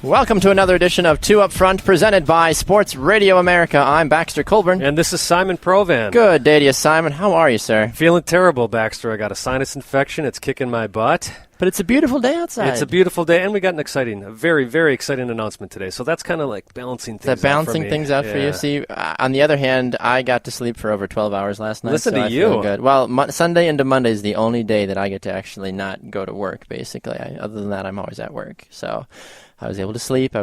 Welcome to another edition of Two Up Front, presented by Sports Radio America. I'm Baxter Colburn. And this is Simon Provan. Good day to you, Simon. How are you, sir? Feeling terrible, Baxter. I got a sinus infection. It's kicking my butt. But it's a beautiful day outside. It's a beautiful day, and we got a very, very exciting announcement today. So that's kind of like balancing things out for me. Balancing things out for you. See, on the other hand, I got to sleep for over 12 hours last night. Listen so to I you. Feel good. Well, Sunday into Monday is the only day that I get to actually not go to work, basically. Other than that, I'm always at work. So I was able to sleep. I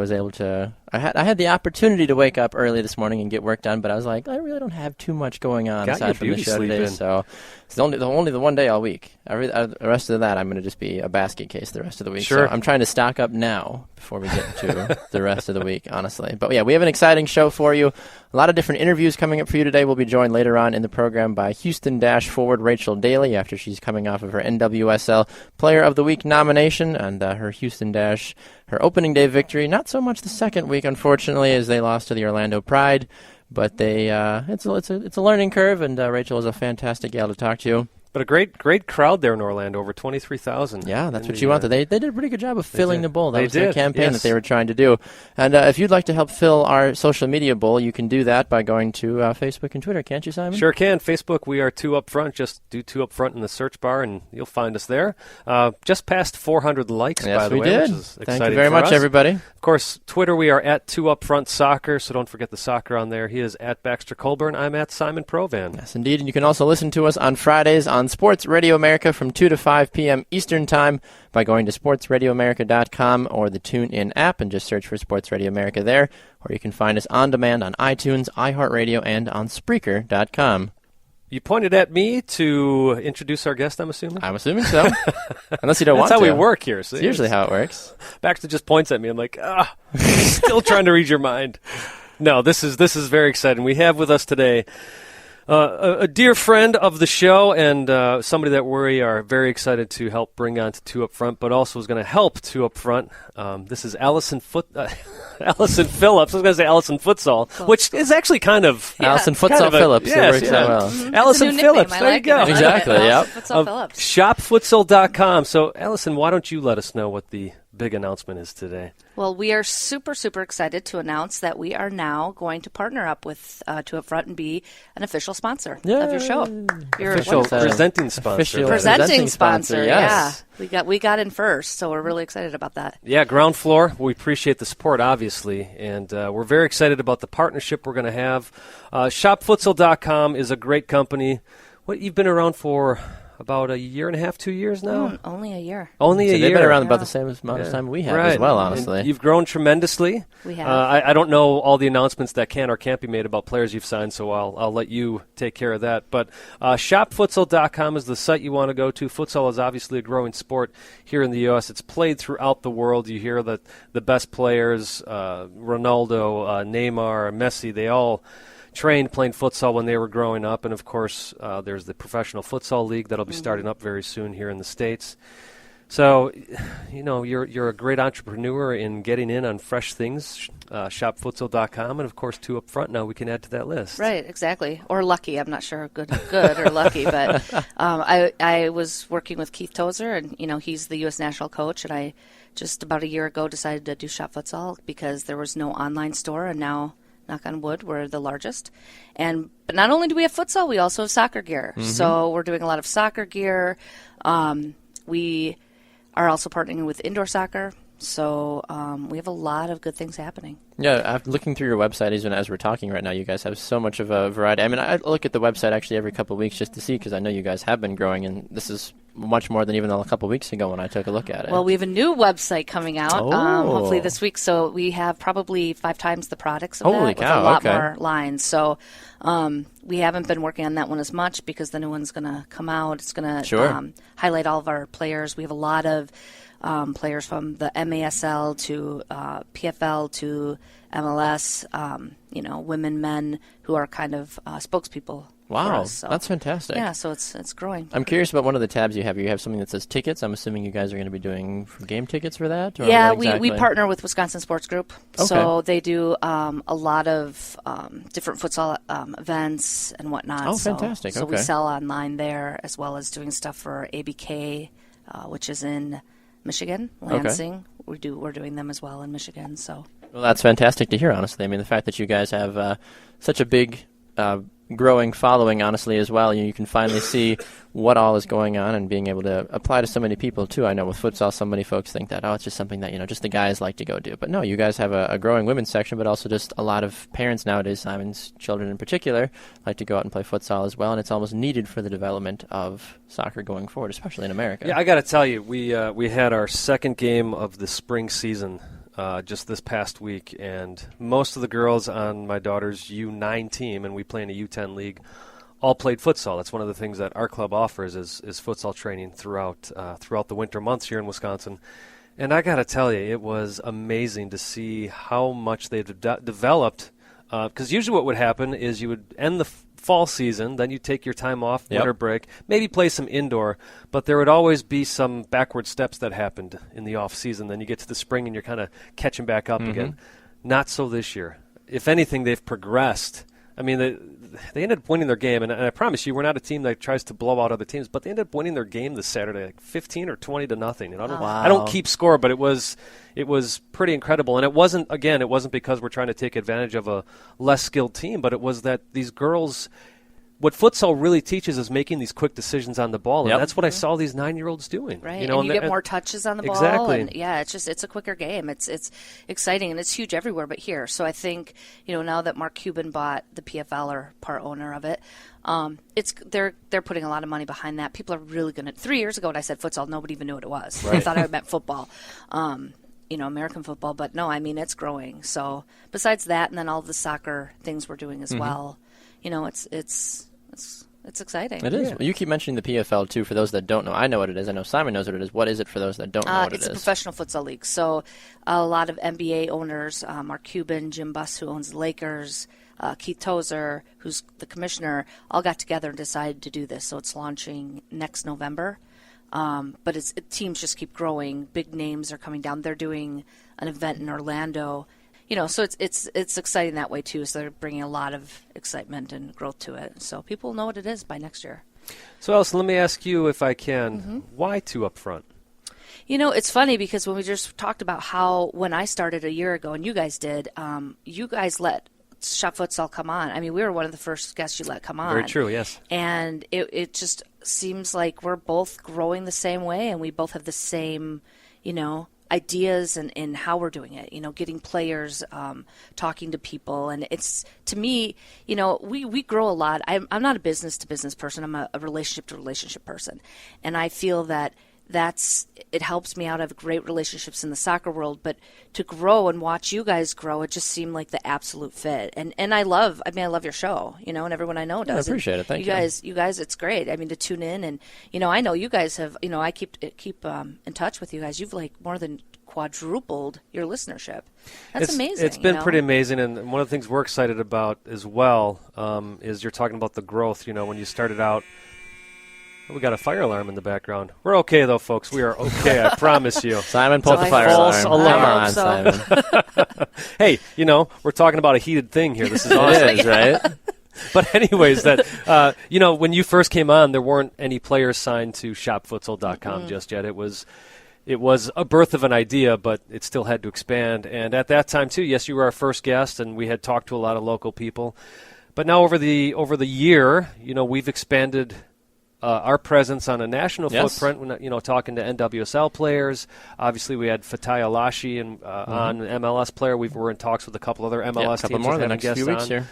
had the opportunity to wake up early this morning and get work done, but I was like, I really don't have too much going on aside from the show today. So it's only the one day all week. The rest of that, I'm going to just be a basket case the rest of the week. Sure. So I'm trying to stock up now before we get to the rest of the week, honestly. But yeah, we have an exciting show for you. A lot of different interviews coming up for you today. We'll be joined later on in the program by Houston Dash forward Rachel Daly after she's coming off of her NWSL Player of the Week nomination and her Houston Dash, her opening day victory. Not so much the second week, unfortunately, as they lost to the Orlando Pride. But it's a learning curve, and Rachel is a fantastic gal to talk to. But a great crowd there in Orlando, over 23,000. Yeah, that's what you wanted. They did a pretty good job of filling the bowl. That was their campaign that they were trying to do. And if you'd like to help fill our social media bowl, you can do that by going to Facebook and Twitter, can't you, Simon? Sure can. Facebook, we are Two Up Front. Just do Two Up Front in the search bar, and you'll find us there. Just past 400 likes, by the way, which is exciting. Thank you very much, everybody. Of course, Twitter, we are at Two Up Front Soccer, so don't forget the soccer on there. He is at Baxter Colburn. I'm at Simon Provan. Yes, indeed. And you can also listen to us on Fridays on Sports Radio America from 2 to 5 p.m. Eastern Time by going to sportsradioamerica.com or the TuneIn app and just search for Sports Radio America there. Or you can find us on demand on iTunes, iHeartRadio, and on Spreaker.com. You pointed at me to introduce our guest, I'm assuming? I'm assuming so. Unless you don't want to. That's how we work here. See? It's usually how it works. Baxter just points at me. I'm like, still trying to read your mind. No, this is very exciting. We have with us today a dear friend of the show and somebody that we are very excited to help bring on to Two Up Front, but also is going to help Two Up Front. This is Allison Phillips. I was going to say Allison Futsal, which is actually kind of... Allison Futsal Phillips. Yes, it works out well. Mm-hmm. Allison Phillips. There you go. Exactly, yep. Futsal Phillips. Shopfutsal.com. So, Allison, why don't you let us know what the big announcement is today? Well, we are super, super excited to announce that we are now going to partner up with Two Up Front and be an official sponsor of your show. Your official presenting sponsor. Presenting sponsor, yes. Yeah. We got in first, so we're really excited about that. Yeah, ground floor. We appreciate the support, obviously, and we're very excited about the partnership we're going to have. Shopfutsal.com is a great company. You've been around for about a year and a half, 2 years now? Only a year. Only a year. They've been around about the same amount of time we have as well, honestly. And you've grown tremendously. We have. I don't know all the announcements that can or can't be made about players you've signed, so I'll let you take care of that. But shopfutsal.com is the site you want to go to. Futsal is obviously a growing sport here in the U.S. It's played throughout the world. You hear that the best players, Ronaldo, Neymar, Messi, they all trained playing futsal when they were growing up, and of course there's the Professional Futsal League that'll be starting up very soon here in the States. So, you're a great entrepreneur in getting in on fresh things. Shopfutsal.com, and of course Two Up Front. Now we can add to that list. Right, exactly. Or lucky. I'm not sure good or lucky, but I was working with Keith Tozer, and he's the U.S. national coach, and I just about a year ago decided to do Shop Futsal because there was no online store, and now, knock on wood, we're the largest. But not only do we have futsal, we also have soccer gear. Mm-hmm. So we're doing a lot of soccer gear. We are also partnering with indoor soccer. So we have a lot of good things happening. Yeah, looking through your website, even as we're talking right now, you guys have so much of a variety. I mean, I look at the website actually every couple of weeks just to see, because I know you guys have been growing, and this is much more than even a couple of weeks ago when I took a look at it. Well, we have a new website coming out, hopefully this week. So we have probably 5 times the products of Holy that cow, with a lot more lines. So we haven't been working on that one as much because the new one's going to come out. It's going to highlight all of our players. We have a lot of players from the MASL to PFL to MLS, women, men who are kind of spokespeople. Wow, us, so. That's fantastic. Yeah, so it's growing. I'm curious about one of the tabs you have. You have something that says tickets. I'm assuming you guys are going to be doing game tickets for that? Or yeah, exactly? we partner with Wisconsin Sports Group. Okay. So they do a lot of different futsal events and whatnot. Oh, fantastic. So we sell online there, as well as doing stuff for ABK, which is in Michigan, Lansing. Okay. We're doing them as well in Michigan. So. Well, that's fantastic to hear, honestly. I mean, the fact that you guys have such a big growing following, honestly, as well. You can finally see what all is going on and being able to apply to so many people, too. I know with futsal, so many folks think that, it's just something that, just the guys like to go do. But no, you guys have a growing women's section, but also just a lot of parents nowadays, Simon's children in particular, like to go out and play futsal as well, and it's almost needed for the development of soccer going forward, especially in America. Yeah, I got to tell you, we had our second game of the spring season just this past week, and most of the girls on my daughter's U9 team, and we play in a U10 league, all played futsal. That's one of the things that our club offers is futsal training throughout the winter months here in Wisconsin. And I got to tell you, it was amazing to see how much they've developed, because usually what would happen is you would end the fall season, then you take your time off, winter break, maybe play some indoor, but there would always be some backward steps that happened in the off season. Then you get to the spring and you're kind of catching back up again. Not so this year. If anything, they've progressed. I mean, they ended up winning their game, and I promise you, we're not a team that tries to blow out other teams, but they ended up winning their game this Saturday, like 15 or 20 to nothing. And I don't keep score, but it was pretty incredible. And it wasn't because we're trying to take advantage of a less skilled team, but it was that these girls, what futsal really teaches is making these quick decisions on the ball, and that's what I saw these 9-year-olds doing. Right, and you get more touches on the ball. Exactly. And it's a quicker game. It's exciting, and it's huge everywhere but here. So I think, now that Mark Cuban bought the PFL, or part owner of it, they're putting a lot of money behind that. People are really going to. 3 years ago when I said futsal, nobody even knew what it was. Right. They thought I meant football. American football, but no, I mean, it's growing. So besides that, and then all the soccer things we're doing as well, it's exciting. It is. Yeah. Well, you keep mentioning the PFL, too, for those that don't know. I know what it is. I know Simon knows what it is. What is it for those that don't know what it is? It's a professional futsal league. So a lot of NBA owners, Mark Cuban, Jim Buss, who owns the Lakers, Keith Tozer, who's the commissioner, all got together and decided to do this. So it's launching next November. But teams just keep growing. Big names are coming down. They're doing an event in Orlando. So it's exciting that way too. So they're bringing a lot of excitement and growth to it. So people will know what it is by next year. So Allison, let me ask you, if I can, why 2 up front? It's funny because when we just talked about how when I started a year ago and you guys did, you guys let Shop Futsal come on. I mean, we were one of the first guests you let come on. Very true, yes. And it just seems like we're both growing the same way, and we both have the same, ideas and how we're doing it, getting players, talking to people. And it's, to me, we grow a lot. I'm not a business-to-business person. I'm a relationship-to-relationship person. And I feel that it helps me out. I have great relationships in the soccer world, but to grow and watch you guys grow, it just seemed like the absolute fit. And I love your show, and everyone I know does. I appreciate it. Thank you. You guys, it's great. I mean, to tune in and, I know you guys have, I keep in touch with you guys. You've more than quadrupled your listenership. That's amazing. It's been pretty amazing. And one of the things we're excited about as well is you're talking about the growth, when you started out. We got a fire alarm in the background. We're okay, though, folks. We are okay, I promise you. Simon, pull the fire alarm. Come on, Simon. Hey, we're talking about a heated thing here. This is awesome. It is, right? But anyways, when you first came on, there weren't any players signed to shopfutsal.com just yet. It was a birth of an idea, but it still had to expand. And at that time, too, yes, you were our first guest, and we had talked to a lot of local people. But now over the year, we've expanded our presence on a national footprint, talking to NWSL players. Obviously, we had Fatai Alashi on an MLS player. We're in talks with a couple other MLS teams. More in the next few weeks here.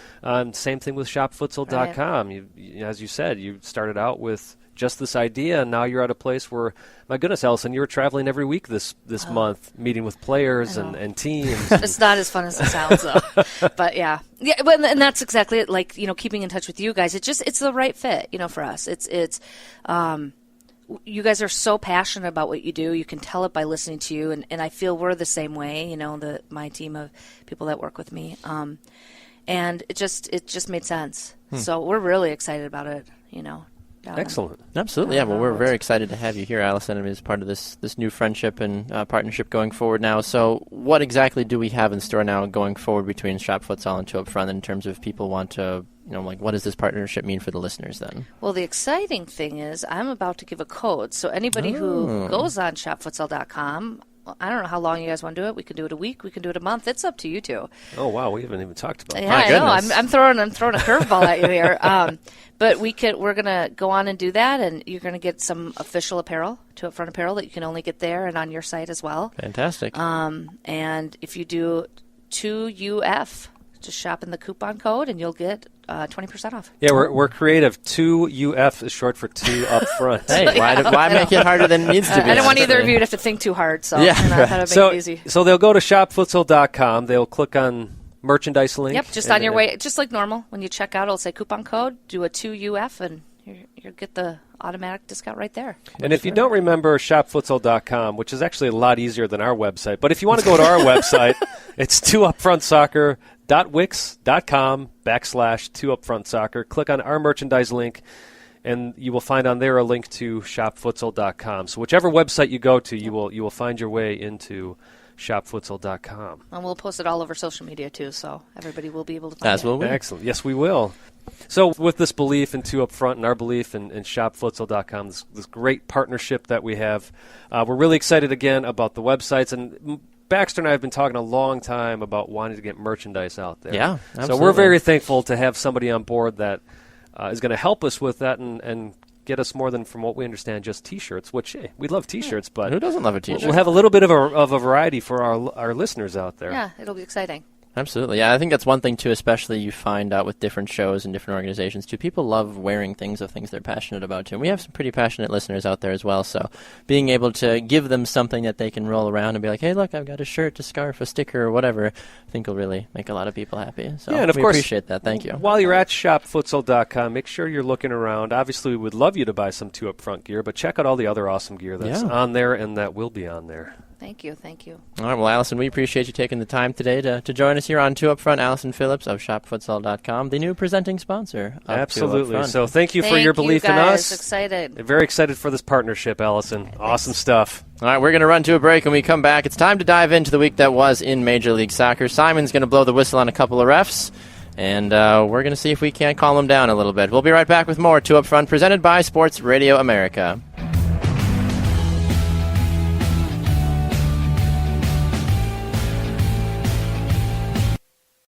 Same thing with shopfutsal.com. Right. As you said, you started out with just this idea, and now you're at a place where, my goodness, Allison, you were traveling every week this month, meeting with players and teams. It's not as fun as it sounds, though. But but and that's exactly it. Like, keeping in touch with you guys, it's the right fit, for us. It's you guys are so passionate about what you do. You can tell it by listening to you, and I feel we're the same way. My team of people that work with me, and it just made sense. So we're really excited about it. Excellent. Absolutely, yeah. Well, we're very excited to have you here, Allison, as part of this new friendship and partnership going forward now. So what exactly do we have in store now going forward between Shop Futsal and 2 Up Front in terms of people want to what does this partnership mean for the listeners then? Well, the exciting thing is I'm about to give a code. So anybody who goes on shopfutsal.com, I don't know how long you guys want to do it. We can do it a week. We can do it a month. It's up to you two. Oh, wow. We haven't even talked about that. Yeah, I know. I'm throwing a curveball at you here. But we're going to go on and do that, and you're going to get some official apparel, 2UpFront apparel, that you can only get there and on your site as well. Fantastic. And if you do 2UF, just shop in the coupon code, and you'll get 20% off. Yeah, we're creative. 2UF is short for 2 up front. Hey, why make it harder than it needs to be? I don't want either of you to have to think too hard, so yeah. I thought I'd make it easy. So they'll go to shopfutsal.com. They'll click on merchandise link. Yep, just on your way, just like normal. When you check out, it'll say coupon code, do a 2UF, and you'll get the automatic discount right there. And if you don't remember shopfutsal.com, which is actually a lot easier than our website, but if you want to go to our website, it's 2upfrontsoccer.wix.com/2upfrontsoccer. Click on our merchandise link, and you will find on there a link to shopfutsal.com. So whichever website you go to, you will find your way into shopfutsal.com. And we'll post it all over social media, too, so everybody will be able to find it. Will we? Excellent. Yes, we will. So with this belief in 2UpFront and our belief in shopfutsal.com, this great partnership that we have, we're really excited again about the websites. And Baxter and I have been talking a long time about wanting to get merchandise out there. Yeah, absolutely. So we're very thankful to have somebody on board that is going to help us with that and get us more than, from what we understand, just T-shirts, which, hey, we love T-shirts, but who doesn't love a T-shirt? We'll have a little bit of a variety for our listeners out there. Yeah, it'll be exciting. Absolutely. Yeah, I think that's one thing, too, especially you find out with different shows and different organizations, too. People love wearing things they're passionate about, too. And we have some pretty passionate listeners out there as well, so being able to give them something that they can roll around and be like, hey, look, I've got a shirt, a scarf, a sticker, or whatever, I think will really make a lot of people happy. So yeah, and of we course, appreciate that. Thank you. While you're at shopfutsal.com, make sure you're looking around. Obviously, we would love you to buy some 2UpFront gear, but check out all the other awesome gear that's on there and that will be on there. Thank you. All right, well, Allison, we appreciate you taking the time today to join us here on 2UpFront. Allison Phillips of shopfutsal.com, the new presenting sponsor of Absolutely. 2UpFront. So thank you for your belief in us. Excited. Very excited for this partnership, Allison. Awesome stuff. All right, we're going to run to a break. When we come back, it's time to dive into the week that was in Major League Soccer. Simon's going to blow the whistle on a couple of refs, and we're going to see if we can't calm them down a little bit. We'll be right back with more 2UpFront, presented by Sports Radio America.